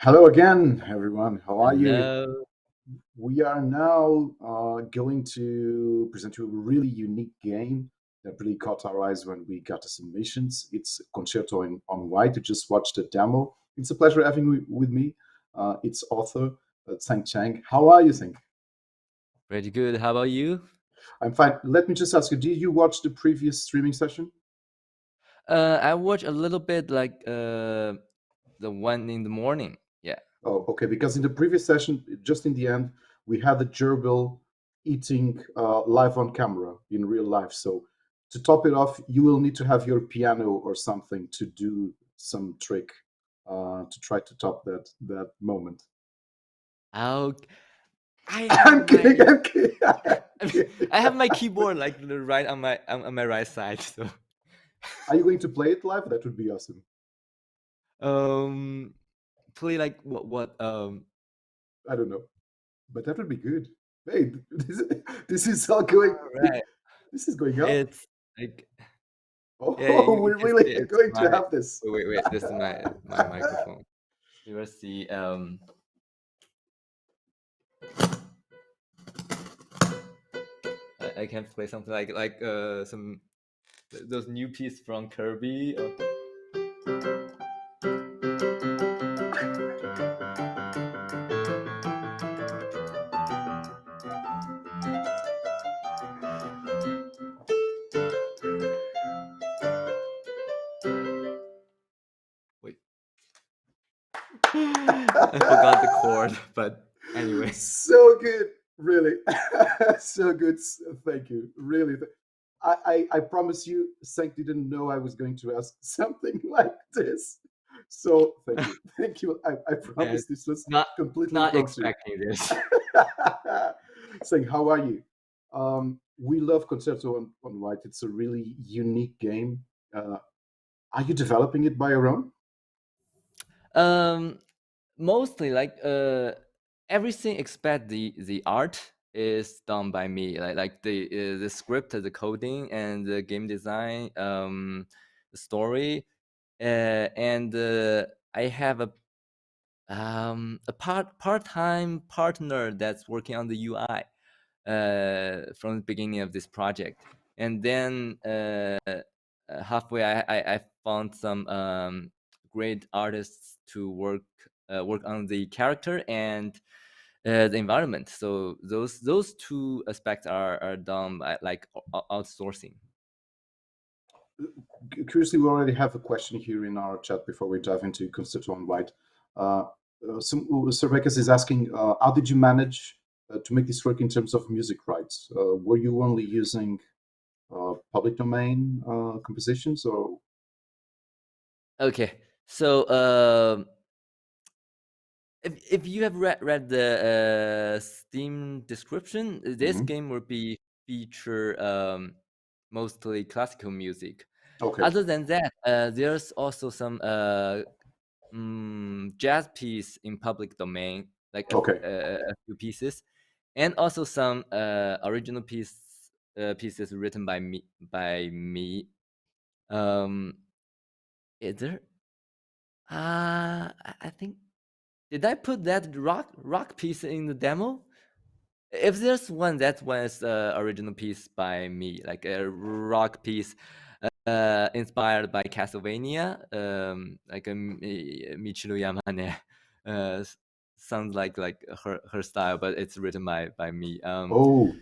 Hello again, everyone. How are you? Hello. We are now going to present you a really unique game that really caught our eyes when we got the submissions. It's Concerto on White. You just watched the demo. It's a pleasure having you with me. Its author, Senk Cheng. How are you, Senk? Pretty good. How about you? I'm fine. Let me just ask you, did you watch the previous streaming session? I watched a little bit like the one in the morning. Yeah. Oh, okay. Because in the previous session, just in the end, we had the gerbil eating live on camera in real life. So to top it off, you will need to have your piano or something to do some trick to try to top that moment. I'll, I have I'm my kidding. I'm kidding. I'm kidding. I have my keyboard like right on my right side. So Are you going to play it live? That would be awesome. um play like what I don't know, but that would be good. Hey, this is all going. right. This is going up. It's like yeah, Oh, you we're can see really it's going my to have this. wait, this is my microphone. You will see I can play something like some those new piece from Kirby. Wait, I forgot the chord, but anyway. So good, really. So good. Thank you. Really. I promise you, Sank didn't know I was going to ask something like this. So thank you. Thank you. I Yeah, promise this was not completely not impromptu. expecting this. Sank, how are you? We love Concerto on White. It's a really unique game. Uh, are you developing it by your own? Um, Mostly like everything except the art is done by me. Like the script, the coding, and the game design, the story, and I have a part-time partner that's working on the UI from the beginning of this project. And then halfway, I found some great artists to work on the character and the environment. So those two aspects are done by like outsourcing. Curiously, we already have a question here in our chat before we dive into Constituent White. Uh, Sir Beckes is asking, how did you manage to make this work in terms of music rights? Were you only using public domain compositions, or Okay, so if you have read the Steam description, this Mhm. game will be feature mostly classical music. Okay, Other than that, there's also some jazz piece in public domain, like okay. a few pieces, and also some original pieces written by me. Um, is there? I think did I put that rock piece in the demo? If there's one, that was original piece by me, like a rock piece inspired by Castlevania, like a Michiru Yamane. Uh, sounds like her style, but it's written by me. Oh,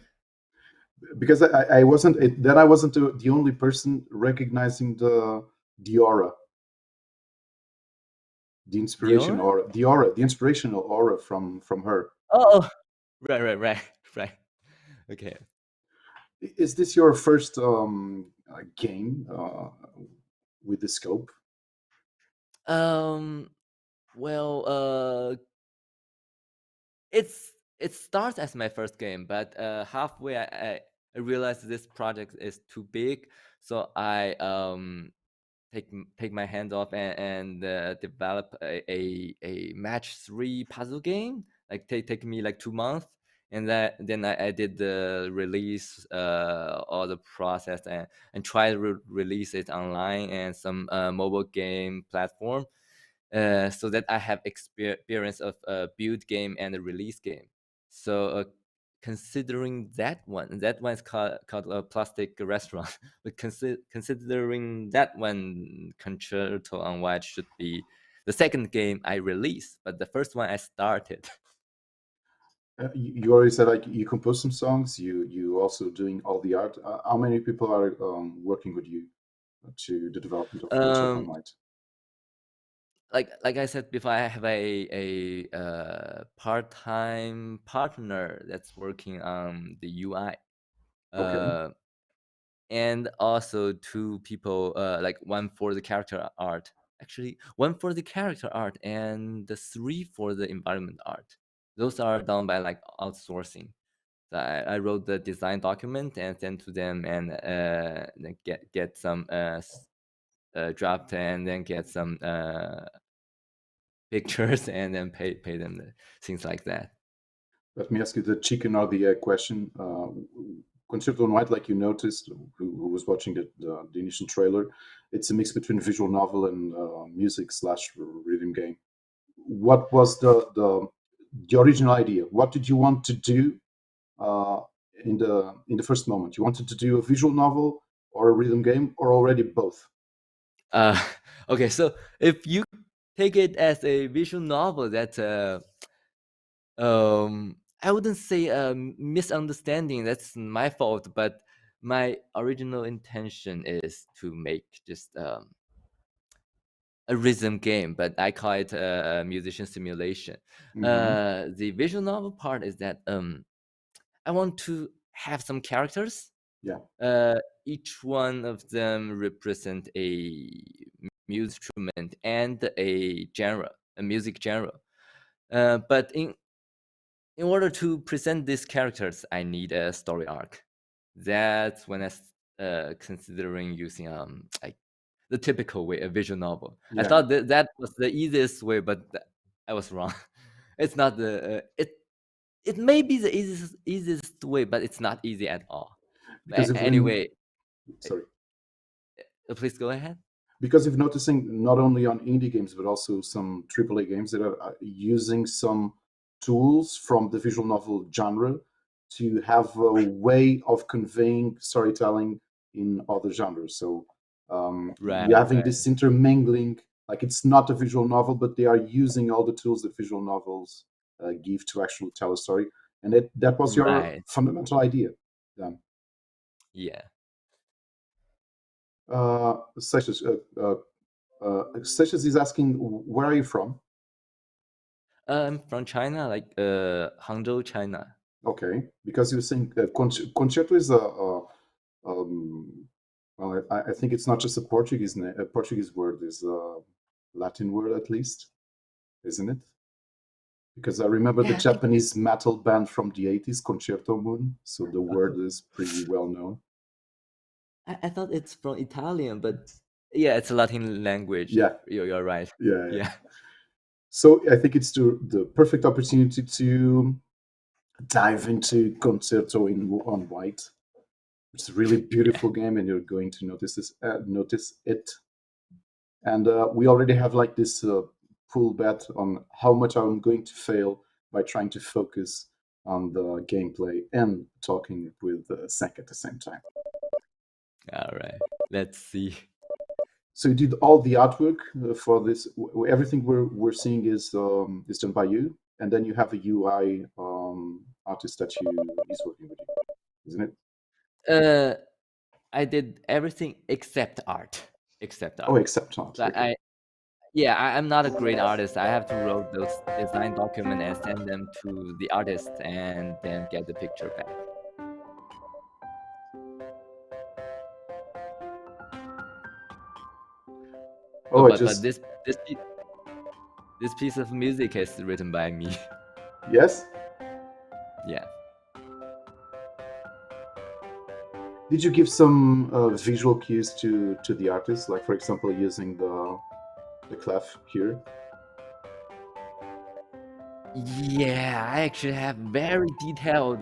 because I wasn't then I wasn't the only person recognizing the aura, the inspiration Dior? aura, the inspirational aura from her. Oh, right, right. Okay. Is this your first game with the scope? Um. Well, it starts as my first game, but halfway I realized this project is too big, so I take my hand off and develop a match three puzzle game. Like take me like 2 months, and then I did the release, all the process and try to release it online and some mobile game platform. so that I have experience of a build game and a release game. So considering that one is called a plastic restaurant. But considering that one, Concerto on White should be the second game I release, but the first one I started. You already said like you compose some songs. You also doing all the art. How many people are working with you to the development of Concerto um Online? like I said before, I have a part-time partner that's working on the UI, Okay, uh and also two people, like one for the character art, actually one for the character art and the three for the environment art. Those are done by like outsourcing. So I wrote the design document and sent to them, and then get some draft, and then get some pictures, and then pay them things like that. let me ask you the chicken or the egg question. Concerto Online, like you noticed, who was watching the initial trailer, it's a mix between visual novel and music slash rhythm game. What was the original idea? What did you want to do uh, in the first moment? You wanted to do a visual novel or a rhythm game, or already both? uh okay, so if you take it as a visual novel, that's I wouldn't say a misunderstanding, that's my fault, but my original intention is to make just a rhythm game, but I call it a musician simulation. Hmm. The visual novel part is that I want to have some characters. Yeah, Each one of them represent a music instrument and a genre, a music genre. But in order to present these characters, I need a story arc. That's when considering using like the typical way, a visual novel. I yeah, thought that was the easiest way, but I was wrong. It's not the it may be the easiest way, but it's not easy at all. because you've been Anyway, sorry. please go ahead. Because you're noticing not only on indie games but also some AAA games that are using some tools from the visual novel genre to have a way of conveying storytelling in other genres. So you're Right, having right, this intermingling, like it's not a visual novel, but they are using all the tools that visual novels give to actually tell a story. And that was your right. fundamental idea then. Yeah. Such Sessions is asking, where are you from? I'm from China, like Hangzhou, China. Okay, because you were saying concerto is um, well, I think it's not just a a Portuguese word, is a Latin word at least, isn't it? Because I remember the Yeah, Japanese metal band from the 80s, Concerto Moon, so the word is pretty well known. I thought it's from Italian, but yeah, it's a Latin language. Yeah, You're right. yeah, yeah. Yeah. So I think it's the perfect opportunity to dive into Concerto on White. It's a really Yeah. beautiful game, and you're going to notice it. And we already have like this full bet on how much I'm going to fail by trying to focus on the gameplay and talking with Senk at the same time. All right. Let's see. So you did all the artwork for this. Everything we're seeing is done by you, and then you have a UI artist that you is working with you, isn't it? Uh, I did everything except art. Except Oh, art. except art. So Okay. yeah, I'm not a great artist. I have to write those design document and send them to the artist, and then get the picture back. Oh, I But just this piece of music is written by me. yes. Yeah. Did you give some visual cues to the artist, like for example, using the clef here? Yeah, I actually have very detailed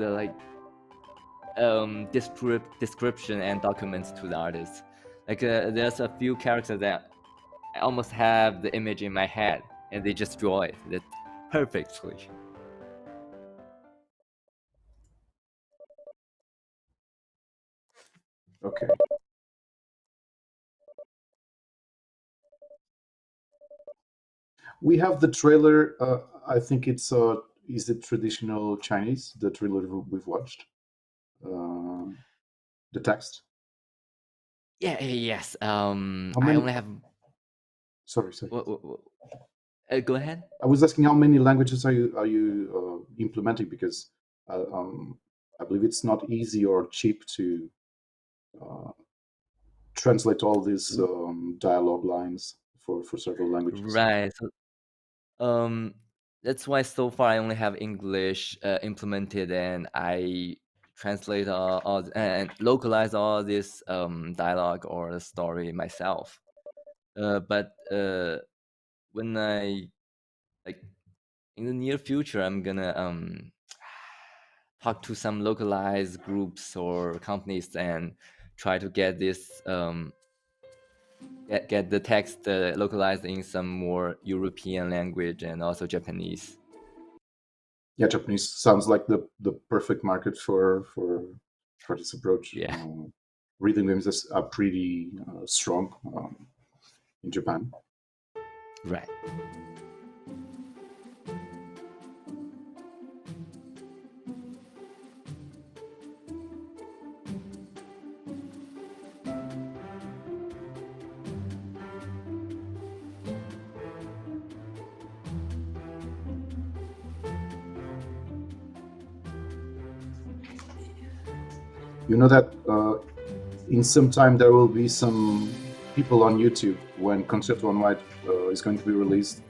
description and documents to the artist. Like there's a few characters that I almost have the image in my head, and they just draw it that perfectly. Okay. We have the trailer. I think it's is it traditional Chinese? The trailer we've watched. Uh, the text. Yeah, yes. How I many? only have. Sorry, sorry. Go ahead. I was asking how many languages are you implementing because I believe it's not easy or cheap to uh, translate all these dialogue lines for several languages. Right. So, um, that's why so far I only have English implemented, and I translate all and localize all this dialogue or the story myself. But when I like in the near future, I'm gonna talk to some localized groups or companies and try to get this get the text localized in some more European language and also Japanese. Yeah, Japanese sounds like the perfect market for this approach. Yeah, Reading games are pretty strong in Japan. right. You know that in some time there will be some people on YouTube when Concerto on White is going to be released.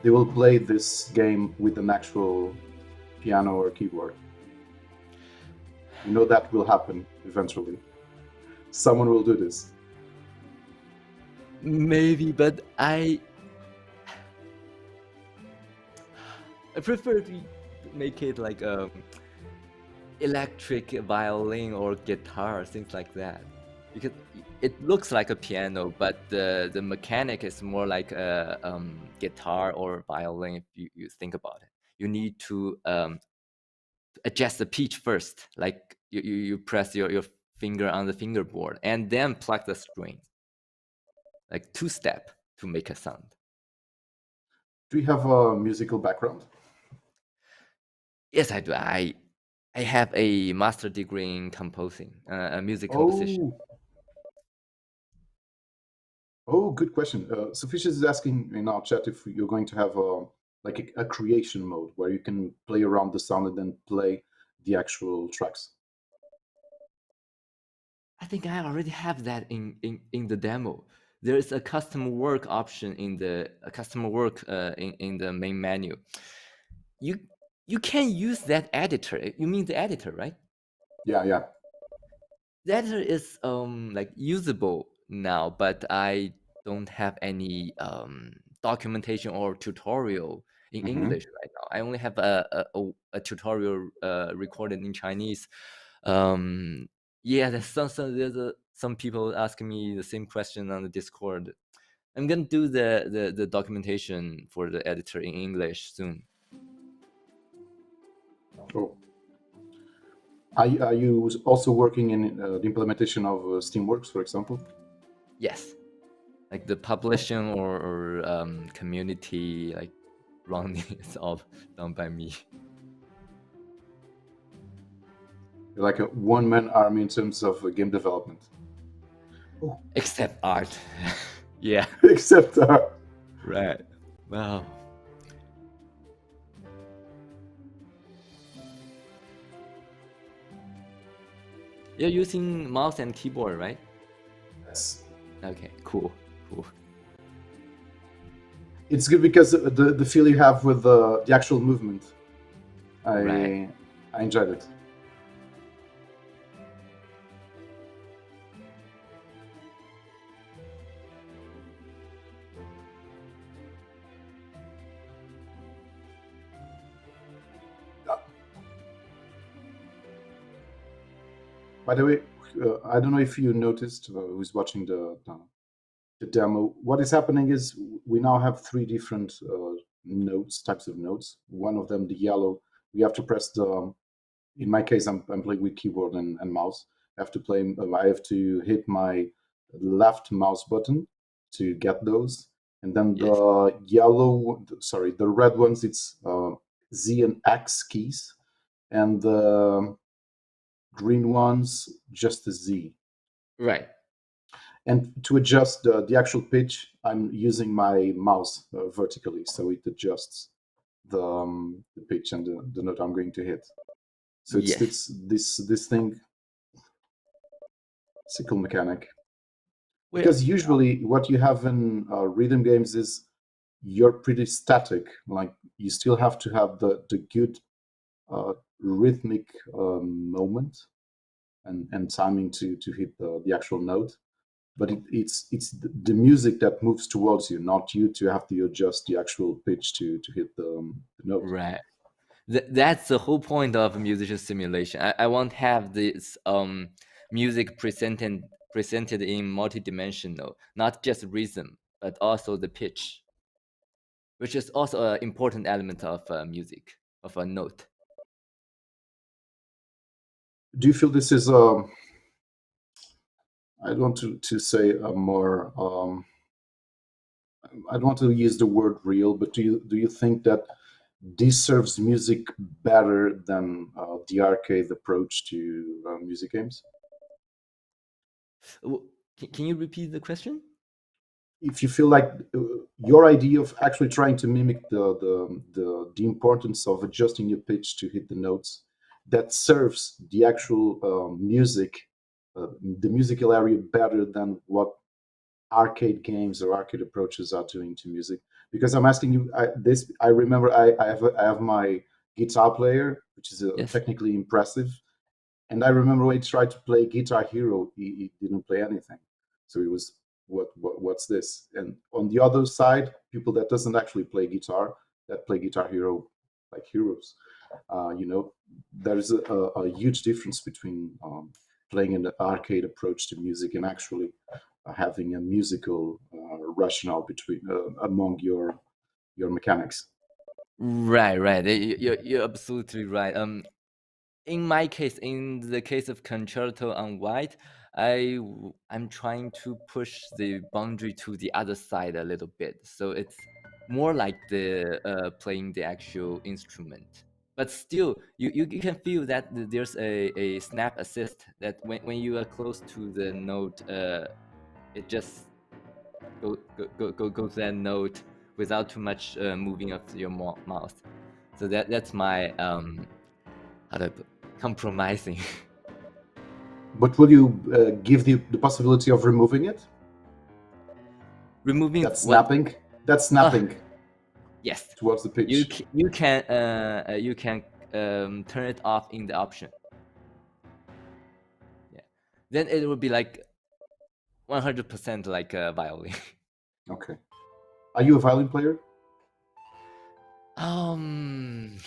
They will play this game with an actual piano or keyboard. You know that will happen eventually. Someone will do this. Maybe, but I prefer to make it like electric violin or guitar, things like that, because it looks like a piano, but the mechanic is more like a guitar or violin. If you think about it, you need to adjust the pitch first, like you press your finger on the fingerboard and then plug the string, like two step to make a sound. Do you have a musical background? Yes, I do. I have a master degree in composing, music composition. Oh, oh, good question. Sufisha is asking in our chat if you're going to have like a creation mode where you can play around the sound and then play the actual tracks. I think I already have that in the demo. There is a custom work option in the custom work in the main menu. You you can use that editor. You mean the editor, right? Yeah, yeah. The editor is like usable now, but I don't have any documentation or tutorial in Hmm. English right now. I only have a tutorial recorded in Chinese. Yeah, there's some people asking me the same question on the Discord. I'm gonna do the documentation for the editor in English soon. Oh, are you also working in the implementation of Steamworks, for example? Yes, like the publishing or community like running is all done by me, You're like a one-man army in terms of game development. Oh, except art. Yeah, except right. Wow. You're using mouse and keyboard, right? yes. Okay, cool, cool. It's good because the feel you have with the actual movement. Right. I I enjoyed it. By the way, I don't know if you noticed who's watching the demo. What is happening is we now have three different notes, types of notes. One of them, the yellow, we have to press the. In my case, I'm playing with keyboard and mouse. I have to play. I have to hit my left mouse button to get those, and then Yes. the yellow, sorry, the red ones. It's Z and X keys, and the green ones just the Z. Right. And to adjust the actual pitch, I'm using my mouse vertically, so it adjusts the pitch and the note I'm going to hit. So Yes. it's this thing, sickle mechanic. Well, Because usually what you have in rhythm games is you're pretty static. Like you still have to have the good rhythmic moment and timing to hit the actual note. But it's the music that moves towards you, not you to have to adjust the actual pitch to hit the note. right. That's the whole point of musician simulation. I won't have this music presented in multidimensional, not just rhythm, but also the pitch, which is also an important element of music, of a note. Do you feel this is I don't want to say a more I don't want to use the word real, but do you think that this serves music better than the arcade approach to music games? Can you repeat the question? If you feel like your idea of actually trying to mimic the importance of adjusting your pitch to hit the notes that serves the actual music, the musical area better than what arcade games or arcade approaches are doing to music. Because I'm asking you this, I remember I have my guitar player, which is Yes. technically impressive, and I remember when he tried to play Guitar Hero, he didn't play anything. So he was, what's this? And on the other side, people that doesn't actually play guitar, that play Guitar Hero like heroes. There's a huge difference between playing an arcade approach to music and actually having a musical rationale between among your mechanics. Right, right. You're absolutely right. In my case, in the case of Concerto on White, I'm trying to push the boundary to the other side a little bit, so it's more like the playing the actual instrument. But still, you can feel that there's a snap assist that when you are close to the note, it just go to that note without too much moving of your mouth. So that's my how to put, compromising. But will you give the possibility of removing it? Removing That what? snapping, that Oh, snapping yes. towards the pitch. You can turn it off in the option. Yeah. Then it will be like 100% like a violin. Okay. Are you a violin player? um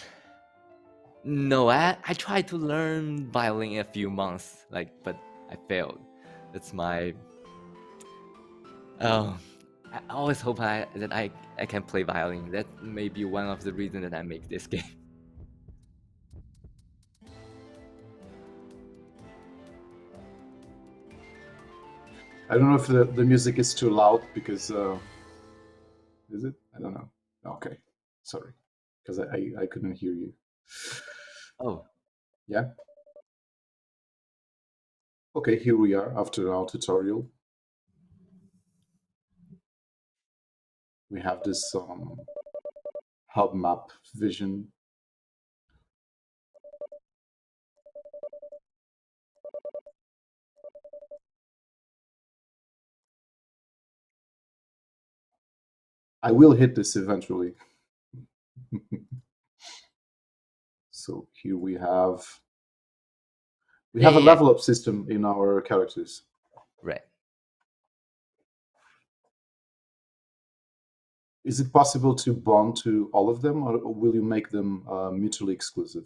no, I tried to learn violin in a few months, like, but I failed. That's my oh I always hope I can play violin. That may be one of the reasons that I make this game. I don't know if the music is too loud because is it? I don't know. Okay, sorry, because I couldn't hear you. Oh, Yeah. Okay, here we are after our tutorial. We have this hub map vision. I will hit this eventually. So here we yeah, have a yeah, yeah. level up system in our characters. Right. Is it possible to bond to all of them, or will you make them mutually exclusive?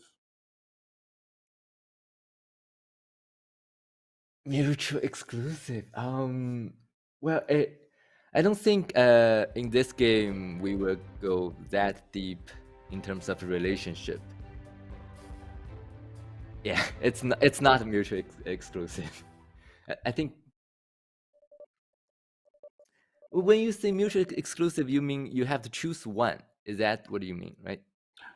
Mutual exclusive. Well, I don't think in this game we will go that deep in terms of relationship. Yeah, it's not mutually exclusive. I think when you say mutually exclusive, you mean you have to choose one. Is that what you mean, right?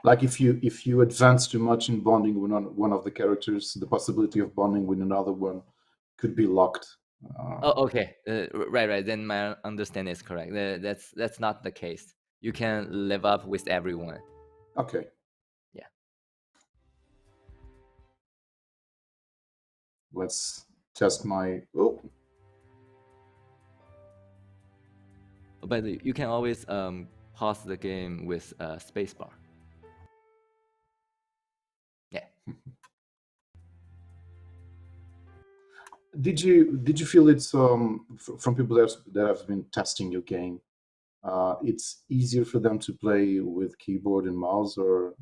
Like if you advance too much in bonding with one of the characters, the possibility of bonding with another one could be locked. Oh, okay. Right, right. Then my understanding is correct. That's not the case. You can live up with everyone. Okay, Yeah. let's test my. Oh, But you can always pause the game with spacebar. Yeah. did you feel it's from people that have been testing your game? It's easier for them to play with keyboard and mouse, or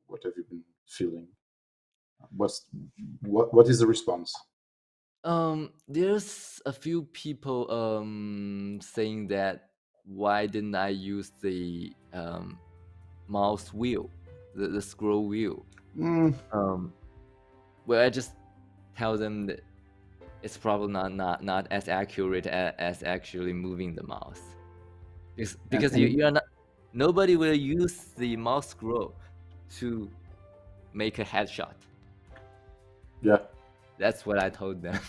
what have you been feeling? What's what is the response? There's a few people saying that why didn't I use the mouse wheel, the scroll wheel? Mm, Um, well, I just tell them that it's probably not as accurate as actually moving the mouse. Because and you're not, nobody will use the mouse scroll to make a headshot. yeah. That's what I told them.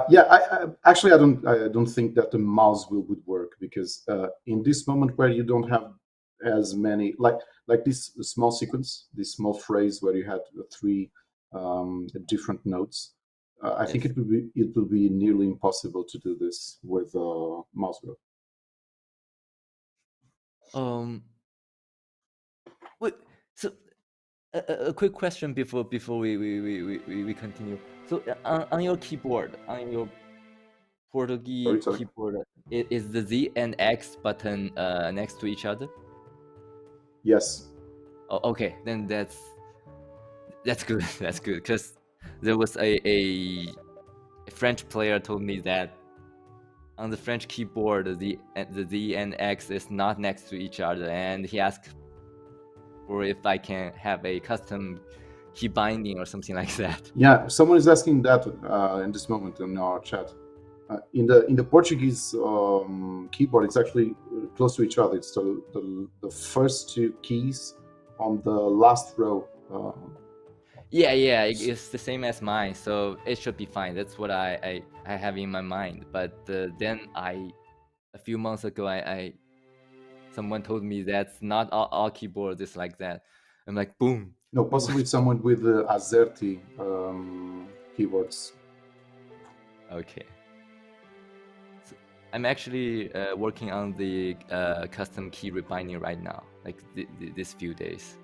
Yeah, actually I don't think that the mouse wheel would work because in this moment where you don't have as many like this small sequence, this small phrase where you had three different notes. I think Yes. it will be nearly impossible to do this with mouse wheel. Um. Wait. So a quick question before we continue. So on your keyboard, on your Sorry, Portuguese sorry. keyboard, is the Z and X button next to each other? Yes. Oh, okay, then that's good. That's good because there was a French player told me that on the French keyboard the Z and X is not next to each other, and he asked for if I can have a custom key binding or something like that. Yeah, someone is asking that in this moment in our chat. In the Portuguese keyboard, it's actually close to each other. It's the first two keys on the last row. Yeah, yeah, it's the same as mine, so it should be fine. That's what I have in my mind. But then a few months ago, I someone told me that's not all keyboards is like that. I'm like, boom. No, possibly someone with the Azerty keyboards. Okay. So I'm actually working on the custom key rebinding right now, like this few days.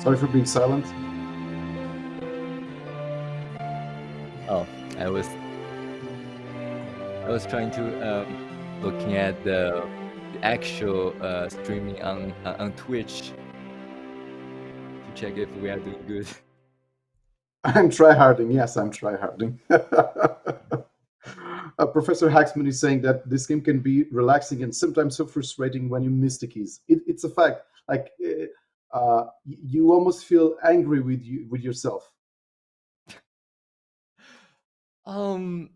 Sorry for being silent. Oh, I was I was trying to looking at the actual streaming on Twitch to check if we are doing good. I'm tryharding. Yes, I'm tryharding. Professor Haxman is saying that this game can be relaxing and sometimes so frustrating when you miss the keys. It's a fact. Like you almost feel angry with yourself. Um,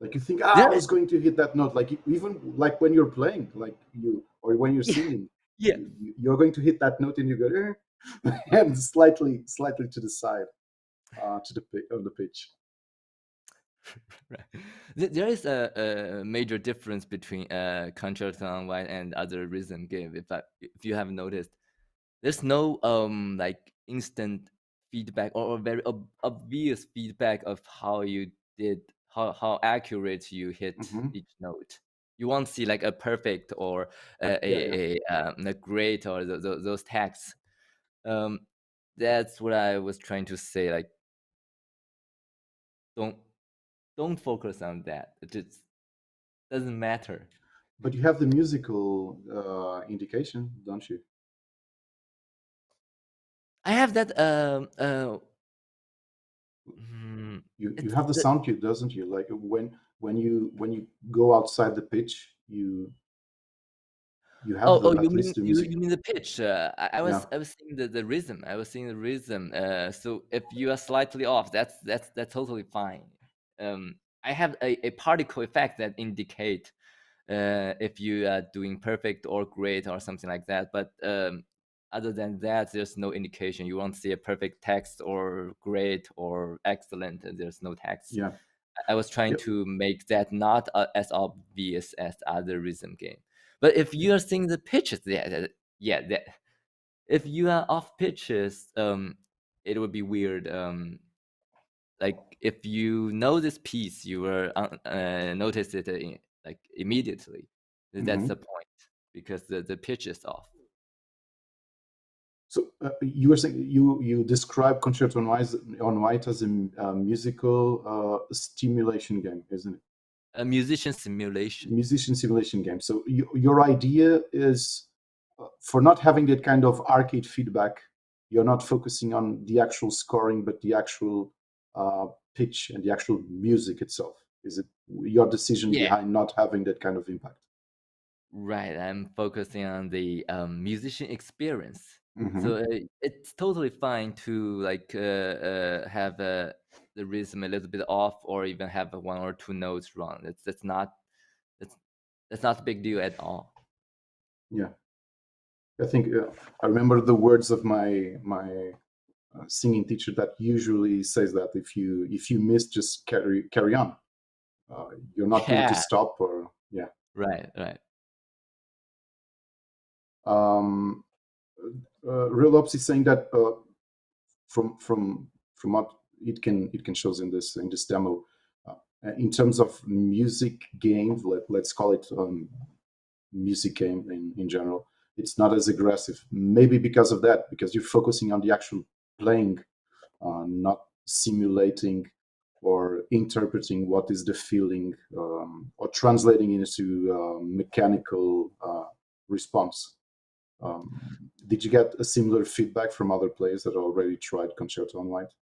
Like you think, I there, was going to hit that note. Like even like when you're playing, like you or when you're yeah, singing, yeah. you're going to hit that note and you go and slightly to the side, to the on the pitch. Right. There is a major difference between Concerto on White and other rhythm game. If you have noticed, there's no like instant feedback or very obvious feedback of how you did how accurate you hit Hmm. each note. You won't see like a perfect or Yeah, yeah. a great or those tags. Um, that's what I was trying to say. Like don't don't focus on that. It just doesn't matter. But you have the musical indication, don't you? I have that. You It's have the the sound cue, doesn't you? Like when you go outside the pitch, you have oh, the you at mean least the music. you mean the pitch? Yeah. I was seeing the rhythm. I was seeing the rhythm. So if you are slightly off, that's totally fine. I have a particle effect that indicate if you are doing perfect or great or something like that. But other than that, there's no indication. You won't see a perfect text or great or excellent. And there's no text. Yeah. I was trying Yeah. to make that not as obvious as other rhythm game. But if Yeah. you are seeing the pitches, yeah, that if you are off pitches, it would be weird. Like if you know this piece, you will notice it like immediately. That's the Hmm. point because the pitch is off. So you were saying you describe Concerto on White as a musical stimulation game, isn't it? A musician simulation. Musician simulation game. So your idea is for not having that kind of arcade feedback, you're not focusing on the actual scoring, but the actual pitch and the actual music itself. Is it your decision Yeah. behind not having that kind of impact? Right, I'm focusing on the musician experience. So Hmm. it's totally fine to like have the rhythm a little bit off, or even have one or two notes wrong. That's that's not a big deal at all. Yeah, I think I remember the words of my singing teacher that usually says that if you miss, just carry on. You're not going to Yeah, stop, or yeah. right, right. Um, Real Ops is saying that from what it can shows in this demo, uh, in terms of music games, let's call it music game in general, it's not as aggressive. Maybe because of that, because you're focusing on the actual playing, not simulating or interpreting what is the feeling, or translating into mechanical response. Did you get a similar feedback from other players that already tried Concerto on White?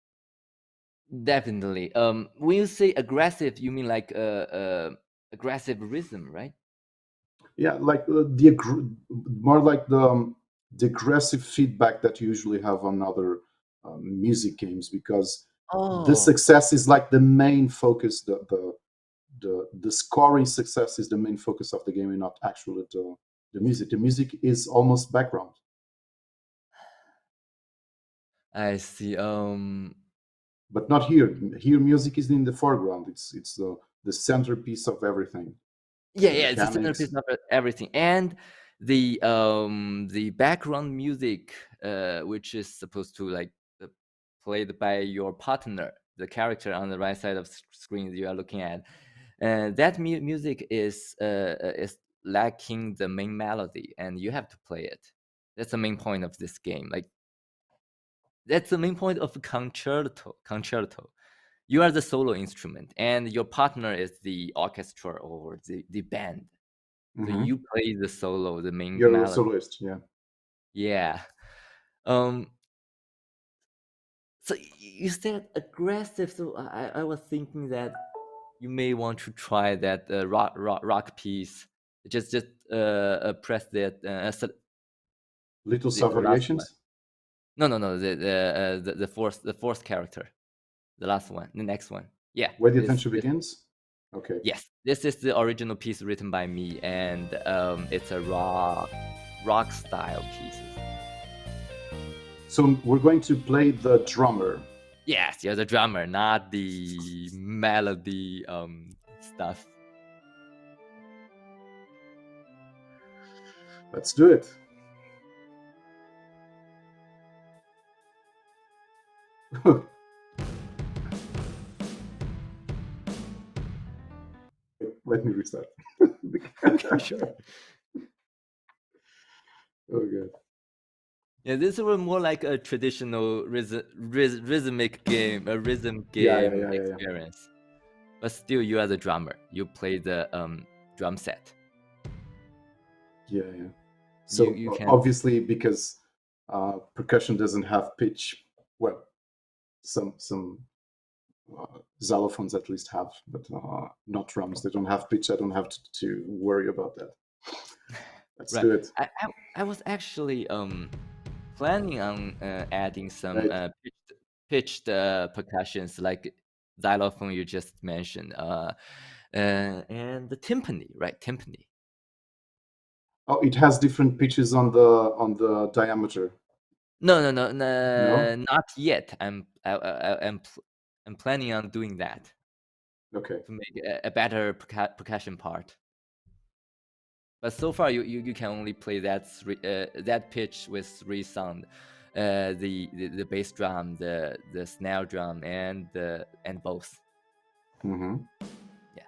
Definitely. When you say aggressive, you mean like aggressive rhythm, right? Yeah, like more like the aggressive feedback that you usually have on other music games, because the Oh, success is like the main focus. The scoring success is the main focus of the game, and not actually the music. The music is almost background, I see. but not here. Here, music is in the foreground. It's the centerpiece of everything. Yeah, The yeah, it's a centerpiece mechanics. of everything, and the background music, which is supposed to like played by your partner, the character on the right side of screen you are looking at, and that music is lacking the main melody, and you have to play it. That's the main point of this game. Like that's the main point of concerto. Concerto. You are the solo instrument, and your partner is the orchestra or the band. So Hmm. you play the solo, the main You're a melody. soloist, yeah. Yeah. Um. So you said aggressive. So I was thinking that you may want to try that rock piece. Just press that Little the last one. variations. No, the fourth character, the last one, the next one. Yeah, Where the this adventure this begins. Okay. yes, this is the original piece written by me, and it's a rock style pieces. So we're going to play the drummer. Yes, you're the drummer, not the melody stuff. Let's do it. Let me restart. Okay, sure. Oh god. Yeah, this was more like a traditional rhythmic game, a rhythm Yeah, yeah, game yeah, yeah, yeah. experience. But still, you are the drummer. You play the drum set. Yeah, yeah. You So you can obviously, because percussion doesn't have pitch. Well, some xylophones at least have, but not drums. They don't have pitch. I don't have to worry about that. Let's right. do it. I was actually planning on adding some Right. pitched percussions like xylophone you just mentioned, and the timpani, right? Timpani. Oh, it has different pitches on the diameter. No, No. not yet. I'm planning on doing that Okay. to make a better percussion part. But so far, you can only play that pitch with three sound, the bass drum, the snare drum, and both. Mm-hmm. Yeah.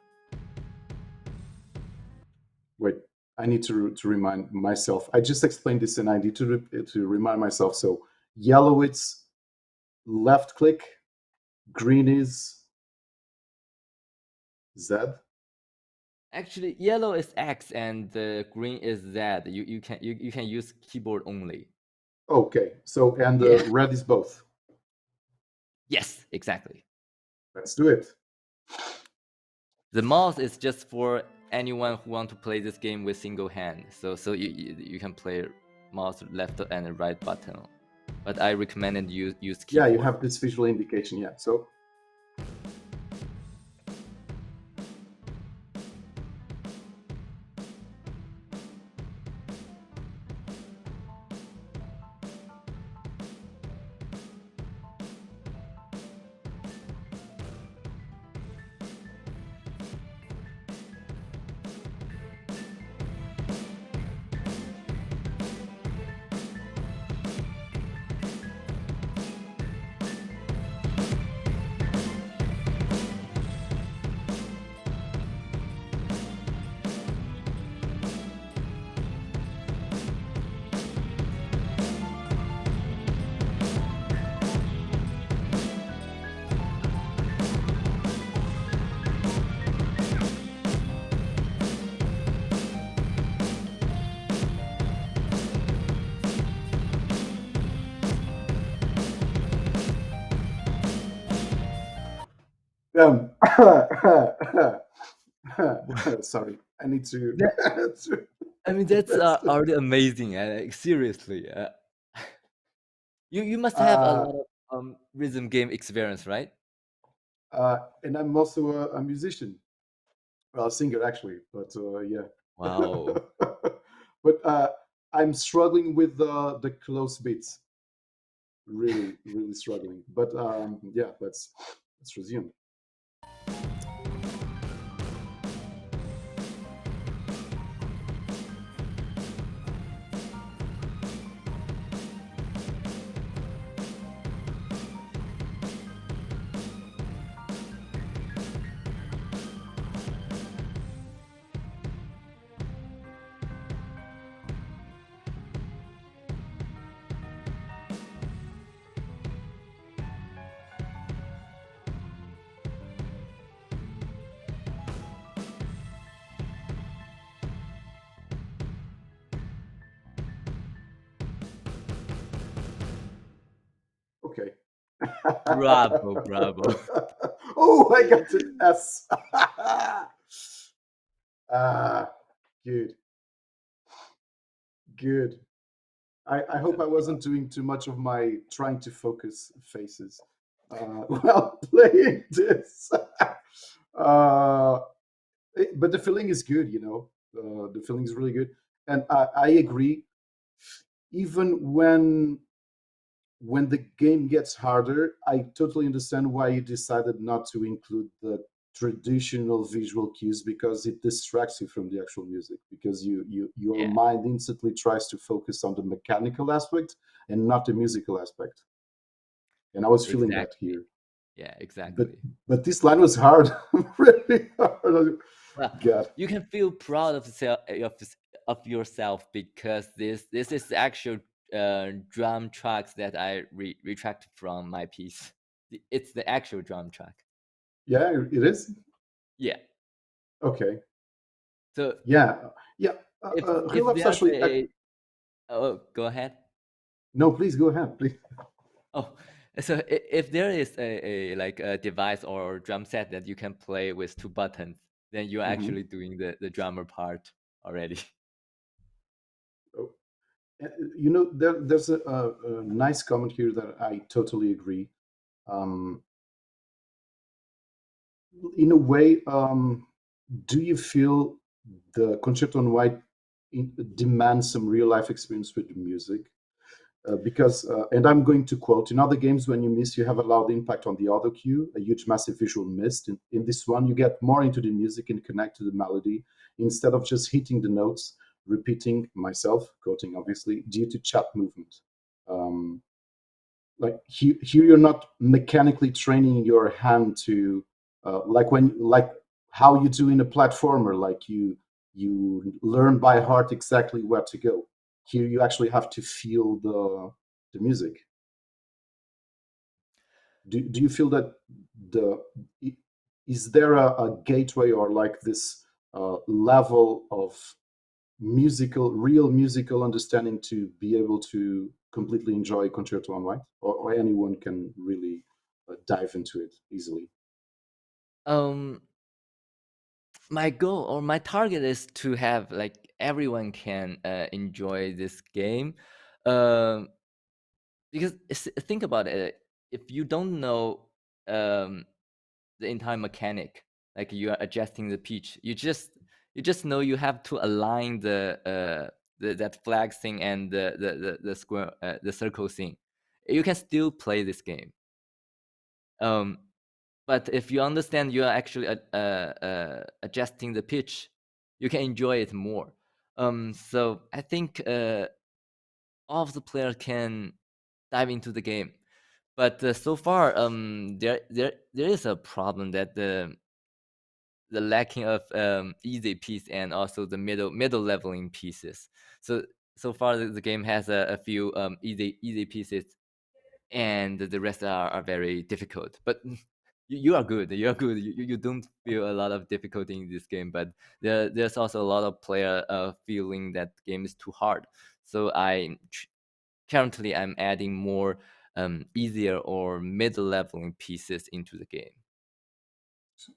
Wait. I need to remind myself. I just explained this, and I need to remind myself. So yellow, it's left click. Green is Z. Actually, yellow is X and green is Z. You can use keyboard only. Okay. So and Yeah. red is both. Yes, exactly. Let's do it. The mouse is just for anyone who want to play this game with single hand. So you can play mouse left and right button. But I recommended you use Yeah, you keyboard. have this visual indication. Yeah. So um, sorry, I need to. That, I mean, that's That's already amazing. Like, seriously, you must have a uh, lot of rhythm game experience, right? and I'm also a musician, well, a singer actually, but yeah. Wow. But I'm struggling with the close beats. Really, really struggling. But yeah, let's resume. Okay. Bravo, bravo. Oh, I got an S. Ah, good, good. I hope I wasn't doing too much of my trying to focus faces while playing this. uh, but the feeling is good, you know. The feeling is really good, and I agree. Even when the game gets harder, I totally understand why you decided not to include the traditional visual cues because it distracts you from the actual music because your Yeah, mind instantly tries to focus on the mechanical aspect and not the musical aspect. And I was feeling that exactly. here. Yeah, But exactly. but this line was hard, really hard. Well, God. you can feel proud of of yourself because this is the actual drum tracks that I retracted from my piece. It's the actual drum track. Yeah, it is. Yeah. Okay. So Yeah. Yeah. if Relapse there's actually. oh, go ahead. No, please go ahead. Please. Oh, so if there is a like a device or drum set that you can play with two buttons, then you're Mhm. actually doing the drummer part already. Oh, you know, there's a nice comment here that I totally agree. Um, in a way, do you feel the Concerto on White demands some real life experience with the music? Because, and I'm going to quote, in other games, when you miss, you have a loud impact on the audio cue, a huge, massive visual mist. In this one, you get more into the music and connect to the melody instead of just hitting the notes, repeating myself, quoting obviously, due to chat movement. Um, like here you're not mechanically training your hand to like how you do in a platformer, like you learn by heart exactly where to go. Here you actually have to feel the music. Do you feel that the is there a gateway or like this level of real musical understanding to be able to completely enjoy Concerto on White, or anyone can really dive into it easily? Um, my goal or my target is to have like everyone can enjoy this game, um, because think about it. If you don't know um, the entire mechanic, like you are adjusting the pitch, you just know you have to align that flag thing and the square the circle thing. You can still play this game. Um, but if you understand you are actually adjusting the pitch, you can enjoy it more. So I think all of the players can dive into the game, but so far there is a problem that the lacking of easy piece and also the middle leveling pieces. So so far the game has a few easy pieces, and the rest are very difficult. But you are good. You are good. You don't feel a lot of difficulty in this game, but there's also a lot of player feeling that game is too hard. So currently I'm adding more easier or middle leveling pieces into the game.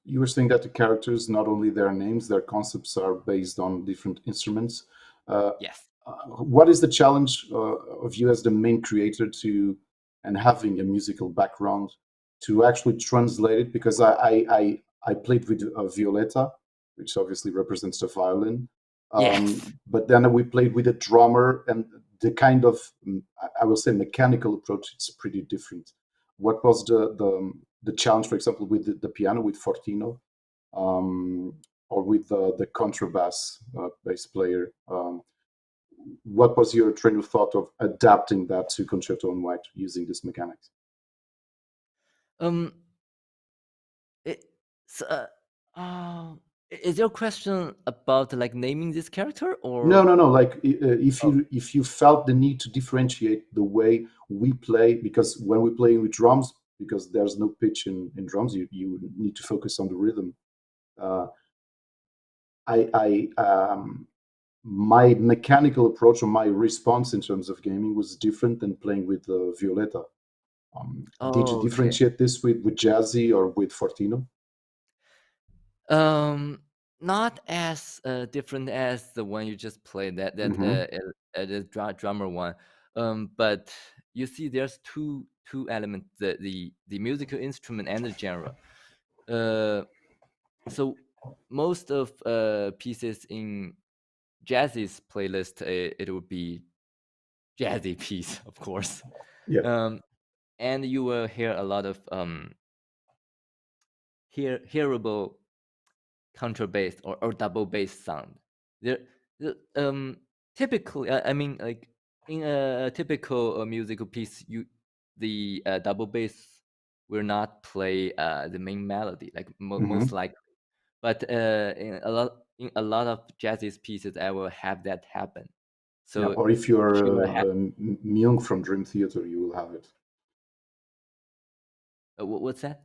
You were saying that the characters, not only their names, their concepts are based on different instruments. Uh, Yes. what is the challenge of you as the main creator to and having a musical background to actually translate it? Because I played with Violetta, which obviously represents the violin, Yes. but then we played with a drummer, and the kind of I will say mechanical approach it's pretty different. What was the challenge, for example, with the piano with Fortino, um, or with the contrabass bass player? What was your train of thought of adapting that to Concerto on White using this mechanics? Um. It, so, is your question about like naming this character No, or? no, no. Like Oh. if you felt the need to differentiate the way we play, because when we play with drums, because there's no pitch in drums, you need to focus on the rhythm. Uh, I my mechanical approach or my response in terms of gaming was different than playing with Violetta. Did you Oh, okay. differentiate this with jazzy or with Fortino? Um, Not as different as the one you just played. Hmm. The drummer one. But you see, there's two elements: the musical instrument and the genre. Uh, so most of pieces in Jazzy's playlist, it would be jazzy piece, of course. Yeah. Um, and you will hear a lot of hearable contrabass or double bass sound. There, typically, I mean, like in a typical musical piece, the double bass will not play the main melody, like most Hmm. likely. But in a lot of jazzy pieces, I will have that happen. Yeah. So Or if you will you're have Myung from Dream Theater, you will have it. what's that?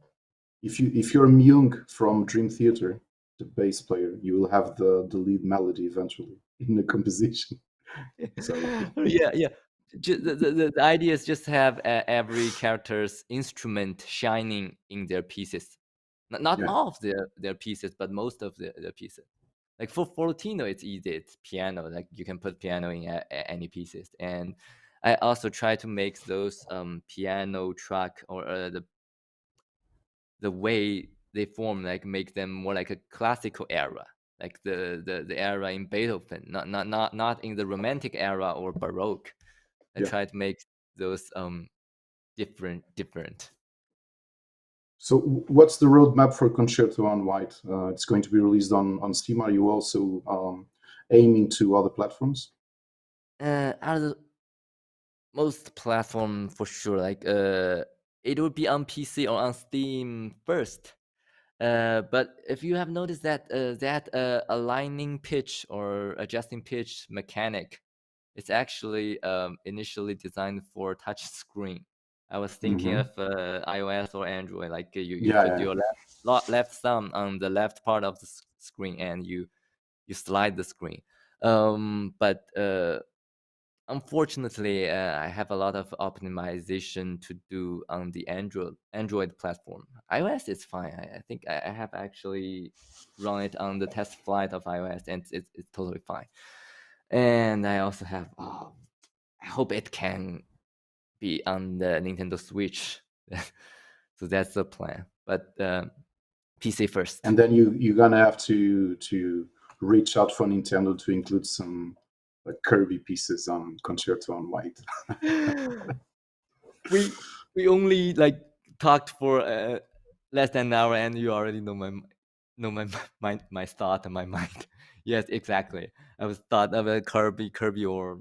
If you're Myung from Dream Theater, the bass player, you will have the lead melody eventually in the composition. So Yeah, yeah. The idea is just have every character's instrument shining in their pieces. Not yeah, all of their pieces, but most of their pieces. Like for Fortino, it's easy. It's piano. Like you can put piano in any pieces. And I also try to make those piano track or the way they form, like make them more like a classical era, like the era in Beethoven, not in the romantic era or Baroque. I yeah. try to make those different. So what's the roadmap for Concerto on White? It's going to be released on Steam. Are you also aiming to other platforms? Out of the most platform for sure, like it would be on PC or on Steam first. But if you have noticed that aligning pitch or adjusting pitch mechanic, it's actually initially designed for touch screen. I was thinking Hmm. of iOS or Android, like you Yeah, put yeah, your left thumb on the left part of the screen and you slide the screen. But unfortunately, I have a lot of optimization to do on the Android platform. iOS is fine. I think I have actually run it on the test flight of iOS, and it's totally fine. And I also have. I hope it can be on the Nintendo Switch. So that's the plan. But PC first. and then you're gonna have to reach out for Nintendo to include some Kirby pieces on Concerto on White. We only like talked for less than an hour, and you already know my my thought and my mind. Yes, exactly. I was thought of a Kirby, or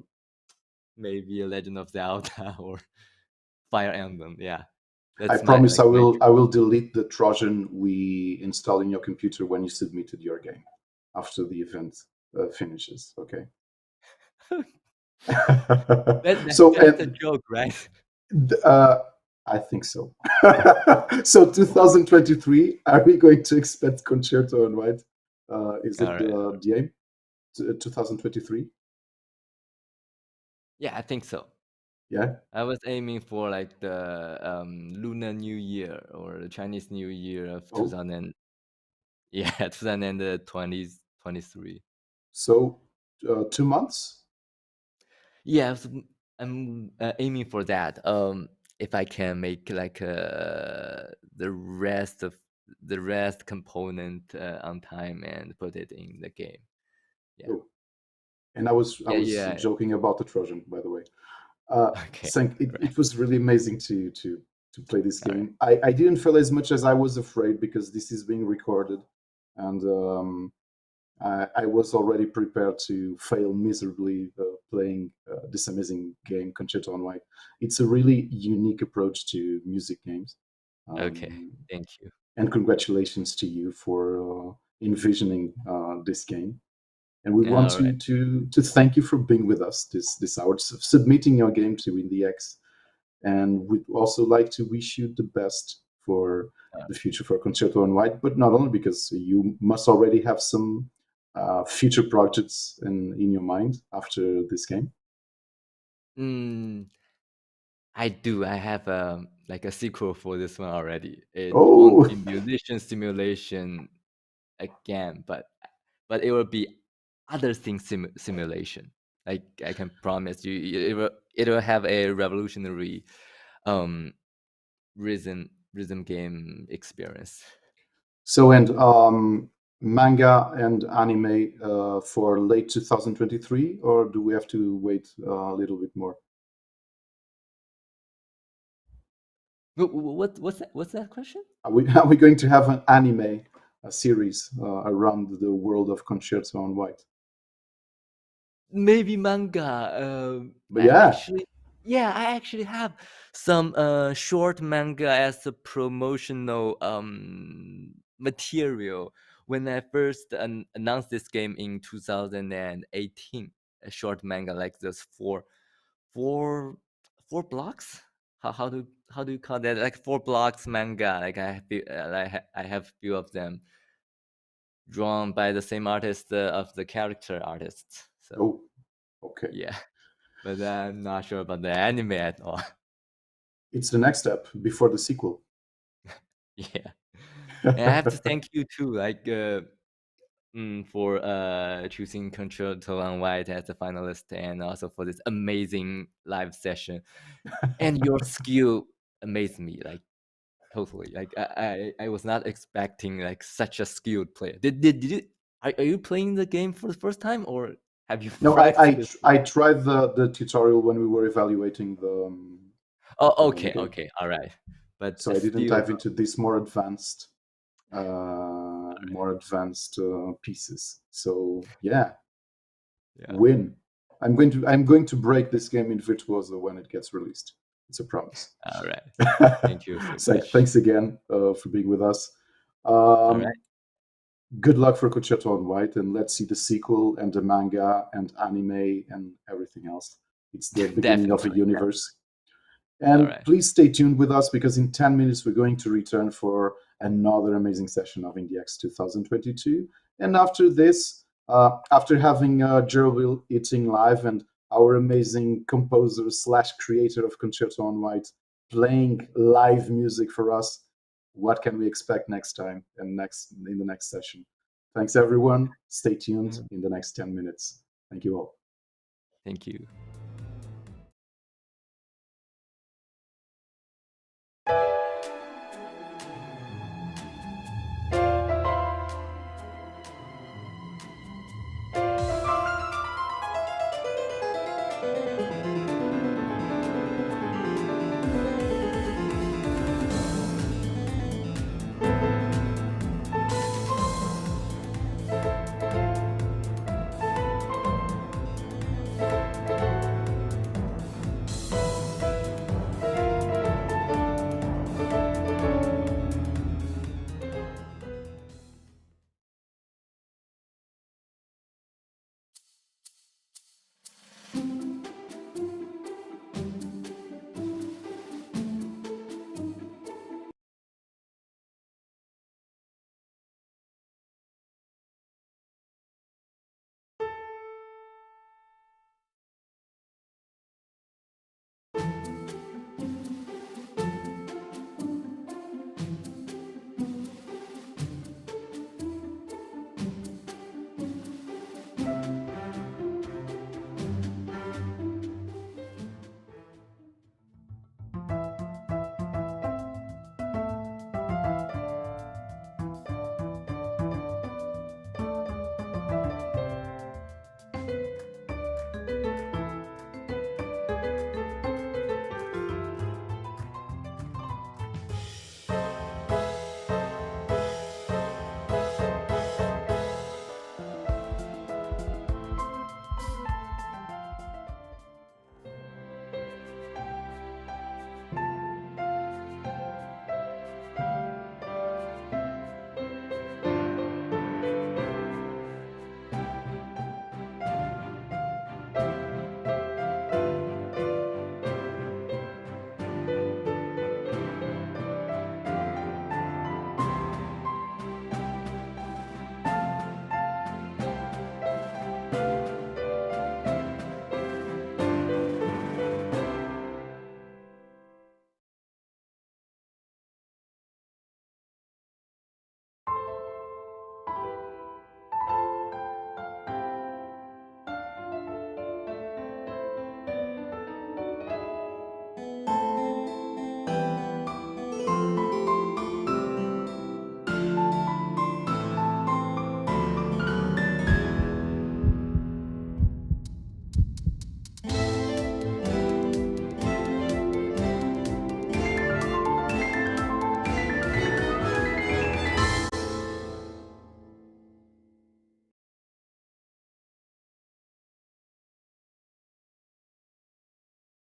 maybe a Legend of Zelda or Fire Emblem. Yeah, I that's my promise like my. I will delete the Trojan we install in your computer when you submitted your game after the event finishes. Okay. So That's a and joke, right? uh, I think so. So 2023, are we going to expect Concerto on White? Is All it right. the aim? 2023? Yeah, I think so. Yeah. I was aiming for like the Lunar New Year or the Chinese New Year of Oh, 2000. Yeah, 2023. so 2 months? Yeah, I'm aiming for that. If I can make like the rest component on time and put it in the game. Yeah. Oh, and I was Yeah. joking about the Trojan, by the way. Okay. Senk, Right. it was really amazing to play this All right. game. I didn't feel as much as I was afraid because this is being recorded, and I was already prepared to fail miserably playing this amazing game, Concerto on White. It's a really unique approach to music games. Okay. Um, Thank you. and congratulations to you for envisioning this game. And we want All right. to thank you for being with us this hour, submitting your game to IndieX, and we'd also like to wish you the best for the future for Concerto on White, but not only because you must already have some future projects in your mind after this game. Mm, I do. I have like a sequel for this one already. It won't Oh, be musician simulation again, but it will be other thing simulation. Like I can promise you, it will have a revolutionary um rhythm game experience. so and manga and anime for late 2023, or do we have to wait a little bit more? What's that question? Are we going to have an anime a series around the world of Concerto on White? Maybe manga. But yeah, Actually, yeah, I actually have some short manga as a promotional material when I first announced this game in 2018. A short manga like this four four blocks. How do you call that? Like 4 blocks manga. Like I have few of them drawn by the same artist of the character artists. So oh, okay. yeah. But I'm not sure about the anime at all. It's the next step before the sequel. Yeah, and I have to thank you too, like for choosing Control to White as a finalist, and also for this amazing live session. And your skill amazed me, like totally. Like I was not expecting like such a skilled player. Did you are you playing the game for the first time, or have you No, I I, practiced? tr- I tried the tutorial when we were evaluating Oh, the okay, game, okay, all right. But so I didn't still, dive into these more advanced pieces. So yeah, yeah, win. I'm going to break this game in Virtuoso when it gets released. It's a promise. all right. Thank you so So much. thanks again for being with us. All right. Um, Good luck for Concerto on White, and let's see the sequel and the manga and anime and everything else. It's the beginning of a Definitely. universe. All And right. please stay tuned with us because in 10 minutes we're going to return for another amazing session of IndieX 2022. And after this, after having Gerbil eating live and our amazing composer slash creator of Concerto on White playing live music for us, what can we expect next time and next in the next session? Thanks everyone. Stay tuned Mhm. in the next 10 minutes. Thank you all. Thank you.